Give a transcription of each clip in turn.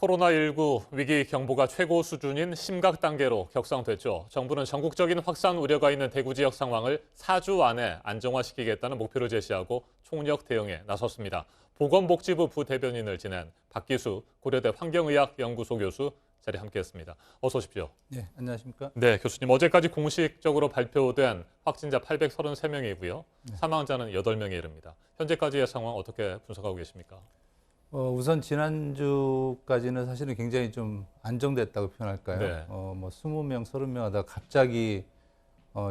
코로나19 위기 경보가 최고 수준인 심각 단계로 격상됐죠. 정부는 전국적인 확산 우려가 있는 대구 지역 상황을 4주 안에 안정화시키겠다는 목표를 제시하고 총력 대응에 나섰습니다. 보건복지부 부대변인을 지낸 박기수 고려대 환경의학연구소 교수 자리에 함께했습니다. 어서 오십시오. 네, 안녕하십니까? 네, 교수님. 어제까지 공식적으로 발표된 확진자 833명이고요. 사망자는 8명에 이릅니다. 현재까지의 상황 어떻게 분석하고 계십니까? 우선 지난주까지는 사실은 굉장히 좀 안정됐다고 표현할까요? 네. 20명, 30명 하다가 갑자기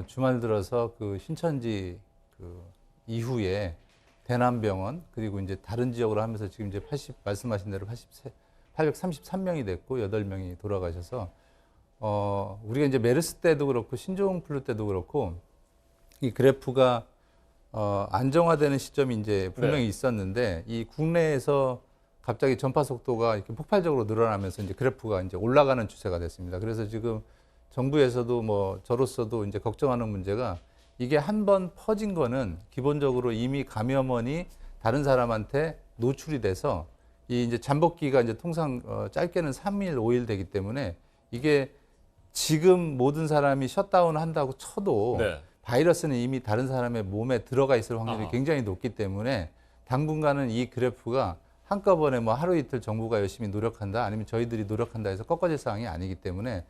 주말 들어서 그 신천지 그 이후에 대남병원 그리고 이제 다른 지역으로 하면서 지금 이제 말씀하신 대로 833명이 됐고 8명이 돌아가셔서 우리가 이제 메르스 때도 그렇고 신종플루 때도 그렇고 이 그래프가 안정화되는 시점이 이제 분명히 있었는데 이 국내에서 갑자기 전파 속도가 이렇게 폭발적으로 늘어나면서 이제 그래프가 이제 올라가는 추세가 됐습니다. 그래서 지금 정부에서도 뭐 저로서도 이제 걱정하는 문제가 이게 한 번 퍼진 거는 기본적으로 이미 감염원이 다른 사람한테 노출이 돼서 이 이제 잠복기가 이제 통상 짧게는 3일, 5일 되기 때문에 이게 지금 모든 사람이 셧다운 한다고 쳐도 바이러스는 이미 다른 사람의 몸에 들어가 있을 확률이 굉장히 높기 때문에 당분간은 이 그래프가 한꺼번에 뭐 하루 이틀 정부가 열심히 노력한다 아니면 저희들이 노력한다 해서 꺾어질 상황이 아니기 때문에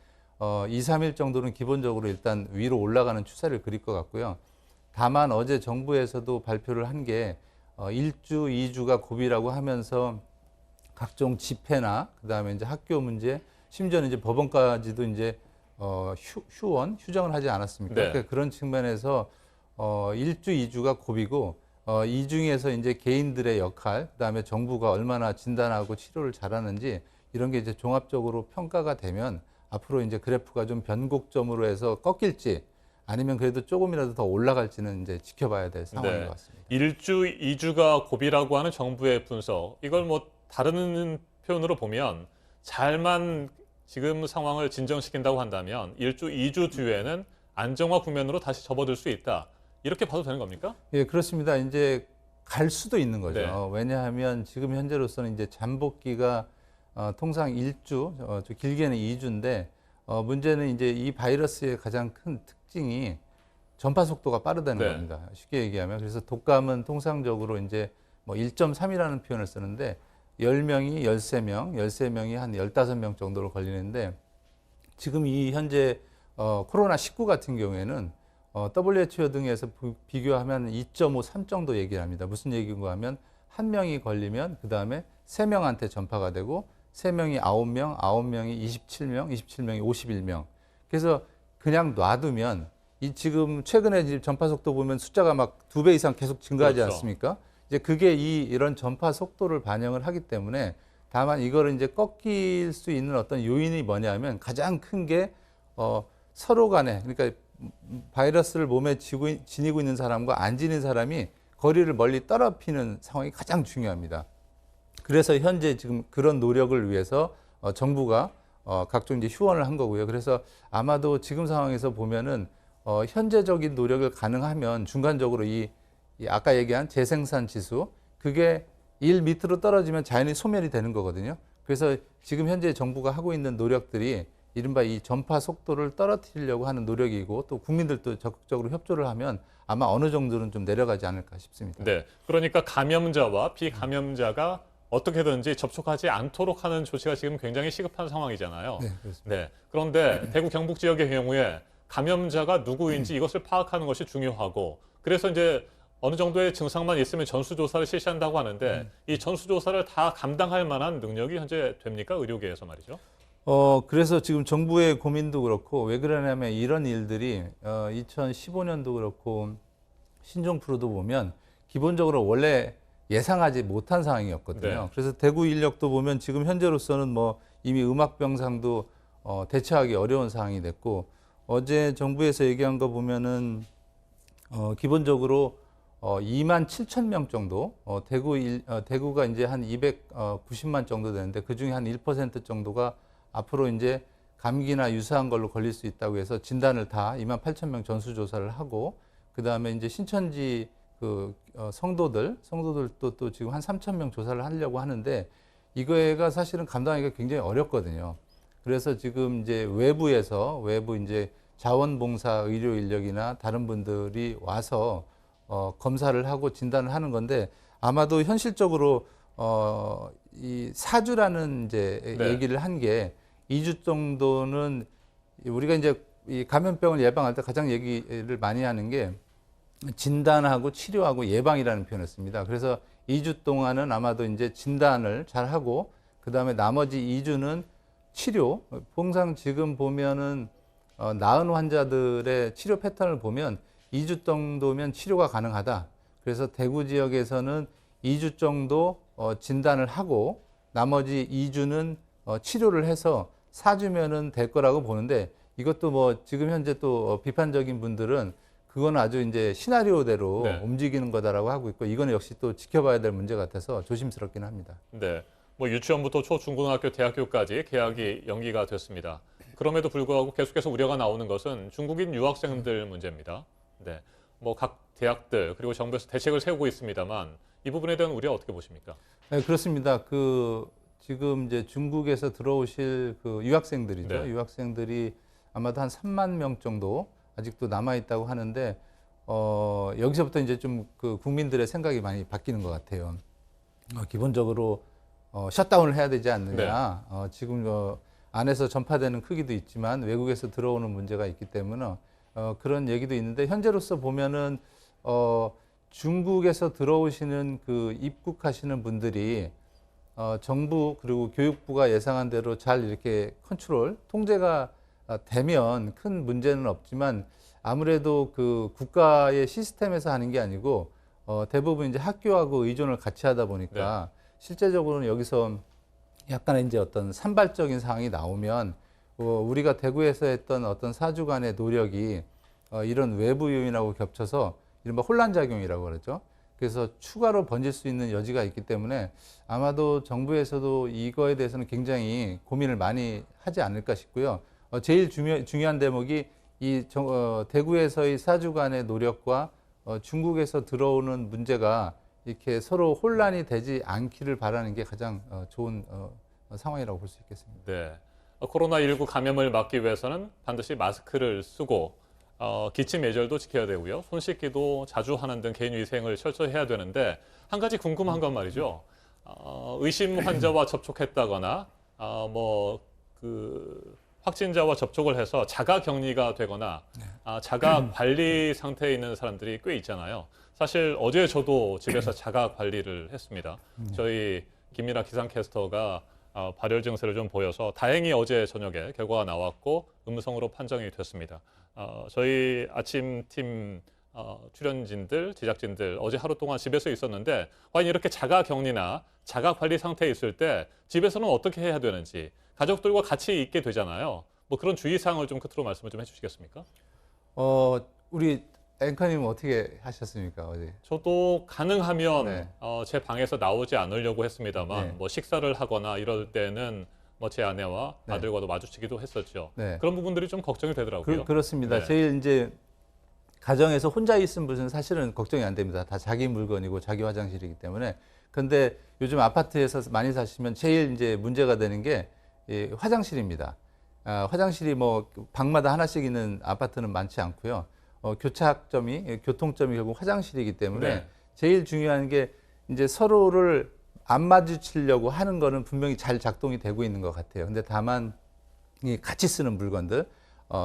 2, 3일 정도는 기본적으로 일단 위로 올라가는 추세를 그릴 것 같고요. 다만 어제 정부에서도 발표를 한 게 1주, 2주가 고비라고 하면서 각종 집회나 그다음에 이제 학교 문제, 심지어는 이제 법원까지도 이제 휴정을 하지 않았습니까? 그러니까 그런 측면에서 1주, 2주가 고비고 이 중에서 이제 개인들의 역할, 그다음에 정부가 얼마나 진단하고 치료를 잘하는지 이런 게 이제 종합적으로 평가가 되면 앞으로 이제 그래프가 좀 변곡점으로 해서 꺾일지 아니면 그래도 조금이라도 더 올라갈지는 이제 지켜봐야 될 상황인 것 같습니다. 1주, 2주가 고비라고 하는 정부의 분석. 이걸 뭐 다른 표현으로 보면 잘만 지금 상황을 진정시킨다고 한다면 1주, 2주 뒤에는 안정화 국면으로 다시 접어들 수 있다. 이렇게 봐도 되는 겁니까? 예, 그렇습니다. 이제 갈 수도 있는 거죠. 왜냐하면 지금 현재로서는 이제 잠복기가 통상 1주, 길게는 2주인데 문제는 이제 이 바이러스의 가장 큰 특징이 전파 속도가 빠르다는 겁니다. 쉽게 얘기하면. 그래서 독감은 통상적으로 이제 뭐 1.3이라는 표현을 쓰는데 10명이 13명, 13명이 한 15명 정도로 걸리는데 지금 이 현재 코로나19 같은 경우에는 WHO 등에서 비교하면 2.5, 3 정도 얘기를 합니다. 무슨 얘기인가 하면 한 명이 걸리면 그 다음에 3명한테 전파가 되고 3명이 9명, 9명이 27명, 27명이 51명. 그래서 그냥 놔두면 이 지금 최근에 전파 속도 보면 숫자가 막 2배 이상 계속 증가하지 않습니까? 이제 그게 이런 전파 속도를 반영을 하기 때문에 다만 이거를 이제 꺾일 수 있는 어떤 요인이 뭐냐면 가장 큰 게 서로 간에 그러니까 바이러스를 몸에 지니고 있는 사람과 안 지닌 사람이 거리를 멀리 떨어뜨리는 상황이 가장 중요합니다. 그래서 현재 지금 그런 노력을 위해서 정부가 각종 이제 후원을 한 거고요. 그래서 아마도 지금 상황에서 보면은 현재적인 노력을 가능하면 중간적으로 이 아까 얘기한 재생산 지수 그게 1 밑으로 떨어지면 자연히 소멸이 되는 거거든요. 그래서 지금 현재 정부가 하고 있는 노력들이 이른바 이 전파 속도를 떨어뜨리려고 하는 노력이고 또 국민들도 적극적으로 협조를 하면 아마 어느 정도는 좀 내려가지 않을까 싶습니다. 네, 그러니까 감염자와 비감염자가 어떻게든지 접촉하지 않도록 하는 조치가 지금 굉장히 시급한 상황이잖아요. 네, 그렇습니다. 네, 그런데 대구 경북 지역의 경우에 감염자가 누구인지 이것을 파악하는 것이 중요하고 그래서 이제 어느 정도의 증상만 있으면 전수조사를 실시한다고 하는데 이 전수조사를 다 감당할 만한 능력이 현재 됩니까? 의료계에서 말이죠. 그래서 지금 정부의 고민도 그렇고 왜 그러냐면 이런 일들이 2015년도 그렇고 신종플루도 보면 기본적으로 원래 예상하지 못한 상황이었거든요. 그래서 대구 인력도 보면 지금 현재로서는 뭐 이미 음압병상도 대처하기 어려운 상황이 됐고 어제 정부에서 얘기한 거 보면은 기본적으로 2만 7천 명 정도 대구가 이제 한 290만 정도 되는데 그중에 한 1% 정도가 앞으로 이제 감기나 유사한 걸로 걸릴 수 있다고 해서 진단을 다 2만 8천 명 전수조사를 하고 그다음에 이제 신천지 성도들도 또 지금 한 3천 명 조사를 하려고 하는데 이거가 사실은 감당하기가 굉장히 어렵거든요. 그래서 지금 이제 외부 이제 자원봉사 의료 인력이나 다른 분들이 와서 검사를 하고 진단을 하는 건데 아마도 현실적으로 이 4주라는 이제 네. 얘기를 한 게 2주 정도는 우리가 이제 이 감염병을 예방할 때 가장 얘기를 많이 하는 게 진단하고 치료하고 예방이라는 표현을 씁니다. 그래서 2주 동안은 아마도 이제 진단을 잘 하고 그다음에 나머지 2주는 치료. 항상 지금 보면은 나은 환자들의 치료 패턴을 보면 2주 정도면 치료가 가능하다. 그래서 대구 지역에서는 2주 정도 진단을 하고 나머지 2주는 치료를 해서 4주면은 될 거라고 보는데 이것도 뭐 지금 현재 또 비판적인 분들은 그건 아주 이제 시나리오대로 네. 움직이는 거다라고 하고 있고 이거는 역시 또 지켜봐야 될 문제 같아서 조심스럽긴 합니다. 네. 뭐 유치원부터 초중고등학교, 대학교까지 개학이 연기가 됐습니다. 그럼에도 불구하고 계속해서 우려가 나오는 것은 중국인 유학생들 문제입니다. 네. 뭐 각 대학들 그리고 정부에서 대책을 세우고 있습니다만 이 부분에 대한 우려 어떻게 보십니까? 네, 그렇습니다. 지금 이제 중국에서 들어오실 그 유학생들이죠. 네. 유학생들이 아마도 한 3만 명 정도 아직도 남아 있다고 하는데 여기서부터 이제 좀 그 국민들의 생각이 많이 바뀌는 것 같아요. 기본적으로 셧다운을 해야 되지 않느냐. 지금 안에서 전파되는 크기도 있지만 외국에서 들어오는 문제가 있기 때문에 그런 얘기도 있는데 현재로서 보면은 중국에서 들어오시는 그 입국하시는 분들이 정부 그리고 교육부가 예상한 대로 잘 이렇게 통제가 되면 큰 문제는 없지만 아무래도 그 국가의 시스템에서 하는 게 아니고 대부분 이제 학교하고 의존을 같이 하다 보니까 실제적으로는 여기서 약간의 이제 어떤 산발적인 상황이 나오면 우리가 대구에서 했던 어떤 4주간의 노력이 이런 외부 요인하고 겹쳐서 이른바 혼란 작용이라고 그러죠. 그래서 추가로 번질 수 있는 여지가 있기 때문에 아마도 정부에서도 이거에 대해서는 굉장히 고민을 많이 하지 않을까 싶고요. 제일 중요한 대목이 대구에서의 4주간의 노력과 중국에서 들어오는 문제가 이렇게 서로 혼란이 되지 않기를 바라는 게 가장 좋은 상황이라고 볼 수 있겠습니다. 네. 코로나19 감염을 막기 위해서는 반드시 마스크를 쓰고 기침 예절도 지켜야 되고요. 손 씻기도 자주 하는 등 개인 위생을 철저히 해야 되는데 한 가지 궁금한 건 말이죠. 의심 환자와 접촉했다거나 확진자와 접촉을 해서 자가 격리가 되거나 자가 관리 상태에 있는 사람들이 꽤 있잖아요. 사실 어제 저도 집에서 자가 관리를 했습니다. 저희 김민아 기상캐스터가 발열 증세를 좀 보여서 다행히 어제 저녁에 결과가 나왔고 음성으로 판정이 됐습니다. 저희 아침팀 출연진들, 제작진들 어제 하루 동안 집에서 있었는데 과연 이렇게 자가 격리나 자가 관리 상태에 있을 때 집에서는 어떻게 해야 되는지 가족들과 같이 있게 되잖아요. 뭐 그런 주의사항을 좀 끝으로 말씀을 좀 해주시겠습니까? 우리 앵커님은 어떻게 하셨습니까 어제? 저도 가능하면 네. 제 방에서 나오지 않으려고 했습니다만 네. 뭐 식사를 하거나 이럴 때는 뭐 제 아내와 네. 아들과도 마주치기도 했었죠. 네. 그런 부분들이 좀 걱정이 되더라고요. 그렇습니다. 네. 제일 이제 가정에서 혼자 있은 분은 사실은 걱정이 안 됩니다. 다 자기 물건이고 자기 화장실이기 때문에. 근데 요즘 아파트에서 많이 사시면 제일 이제 문제가 되는 게 화장실입니다. 화장실이 뭐 방마다 하나씩 있는 아파트는 많지 않고요. 교통점이 결국 화장실이기 때문에 네. 제일 중요한 게 이제 서로를 안 마주치려고 하는 거는 분명히 잘 작동이 되고 있는 것 같아요. 근데 다만 이 같이 쓰는 물건들,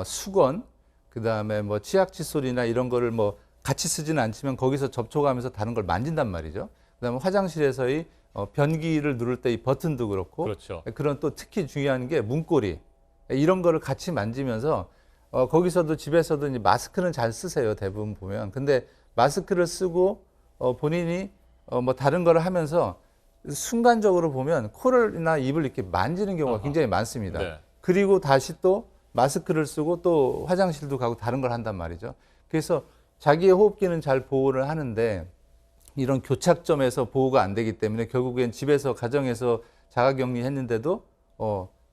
수건, 그 다음에 뭐 치약 칫솔이나 이런 거를 뭐 같이 쓰지는 않지만 거기서 접촉하면서 다른 걸 만진단 말이죠. 그 다음에 화장실에서의 변기를 누를 때 이 버튼도 그렇고, 그렇죠. 그런 또 특히 중요한 게 문고리, 이런 거를 같이 만지면서 거기서도 집에서도 이제 마스크는 잘 쓰세요. 대부분 보면. 근데 마스크를 쓰고 본인이 뭐 다른 거를 하면서 순간적으로 보면 코를나 입을 이렇게 만지는 경우가 굉장히 많습니다. 네. 그리고 다시 또 마스크를 쓰고 또 화장실도 가고 다른 걸 한단 말이죠. 그래서 자기의 호흡기는 잘 보호를 하는데 이런 교착점에서 보호가 안 되기 때문에 결국엔 집에서 가정에서 자가격리 했는데도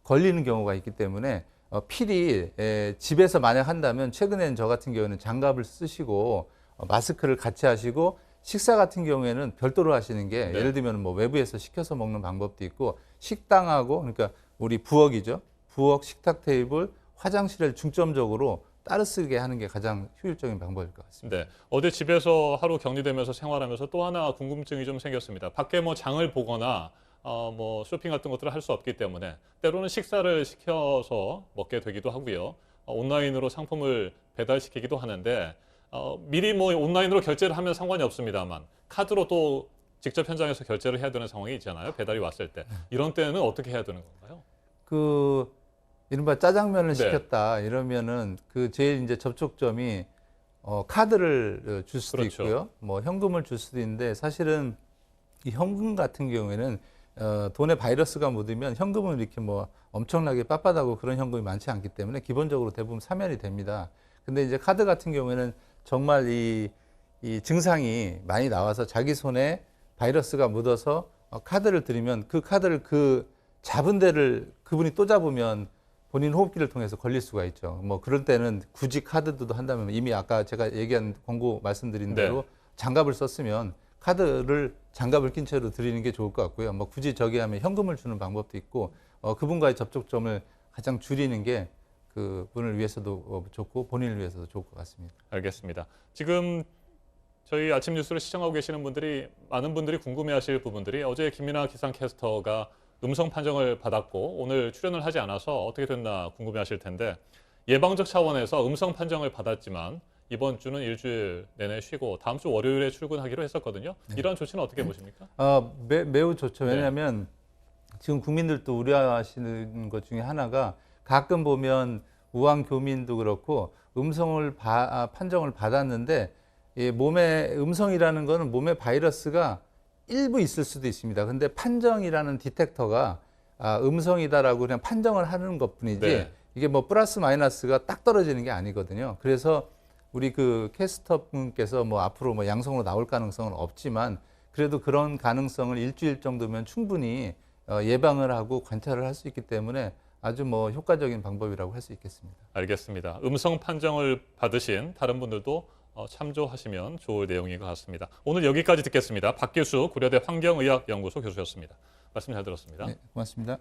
걸리는 경우가 있기 때문에 필히 집에서 만약 한다면 최근에는 저 같은 경우는 장갑을 쓰시고 마스크를 같이 하시고 식사 같은 경우에는 별도로 하시는 게 네. 예를 들면 뭐 외부에서 시켜서 먹는 방법도 있고 식당하고 그러니까 우리 부엌이죠. 부엌, 식탁 테이블, 화장실을 중점적으로 따로 쓰게 하는 게 가장 효율적인 방법일 것 같습니다. 네. 어제 집에서 하루 격리되면서 생활하면서 또 하나 궁금증이 좀 생겼습니다. 밖에 뭐 장을 보거나 뭐 쇼핑 같은 것들을 할 수 없기 때문에 때로는 식사를 시켜서 먹게 되기도 하고요. 온라인으로 상품을 배달시키기도 하는데 미리 뭐 온라인으로 결제를 하면 상관이 없습니다만 카드로 또 직접 현장에서 결제를 해야 되는 상황이 있잖아요. 배달이 왔을 때. 이런 때는 어떻게 해야 되는 건가요? 그 이른바 짜장면을 네. 시켰다 이러면은 그 제일 이제 접촉점이 카드를 줄 수도 그렇죠. 있고요. 뭐 현금을 줄 수도 있는데 사실은 이 현금 같은 경우에는 돈에 바이러스가 묻으면 현금은 이렇게 뭐 엄청나게 빳빳하고 그런 현금이 많지 않기 때문에 기본적으로 대부분 사면이 됩니다. 근데 이제 카드 같은 경우에는 정말 이 증상이 많이 나와서 자기 손에 바이러스가 묻어서 카드를 드리면 그 카드를 그 잡은 데를 그분이 또 잡으면 본인 호흡기를 통해서 걸릴 수가 있죠. 뭐 그럴 때는 굳이 카드도 한다면 이미 아까 제가 얘기한 권고 말씀드린 네. 대로 장갑을 썼으면 카드를 장갑을 낀 채로 드리는 게 좋을 것 같고요. 뭐 굳이 저기 하면 현금을 주는 방법도 있고 그분과의 접촉점을 가장 줄이는 게 그분을 위해서도 좋고 본인을 위해서도 좋을 것 같습니다. 알겠습니다. 지금 저희 아침 뉴스를 시청하고 계시는 분들이 많은 분들이 궁금해하실 부분들이 어제 김민아 기상캐스터가 음성 판정을 받았고 오늘 출연을 하지 않아서 어떻게 됐나 궁금해하실 텐데 예방적 차원에서 음성 판정을 받았지만 이번 주는 일주일 내내 쉬고 다음 주 월요일에 출근하기로 했었거든요. 이런 조치는 어떻게 보십니까? 매우 좋죠. 네. 왜냐하면 지금 국민들도 우려하시는 것 중에 하나가 가끔 보면 우한 교민도 그렇고 음성을 판정을 받았는데 몸에 음성이라는 거는 몸에 바이러스가 일부 있을 수도 있습니다. 근데 판정이라는 디텍터가 음성이다라고 그냥 판정을 하는 것뿐이지 네. 이게 뭐 플러스 마이너스가 딱 떨어지는 게 아니거든요. 그래서 우리 그 캐스터 분께서 뭐 앞으로 뭐 양성으로 나올 가능성은 없지만 그래도 그런 가능성을 일주일 정도면 충분히 예방을 하고 관찰을 할 수 있기 때문에 아주 뭐 효과적인 방법이라고 할 수 있겠습니다. 알겠습니다. 음성 판정을 받으신 다른 분들도 참조하시면 좋을 내용인 것 같습니다. 오늘 여기까지 듣겠습니다. 박규수 고려대 환경의학연구소 교수였습니다. 말씀 잘 들었습니다. 네, 고맙습니다.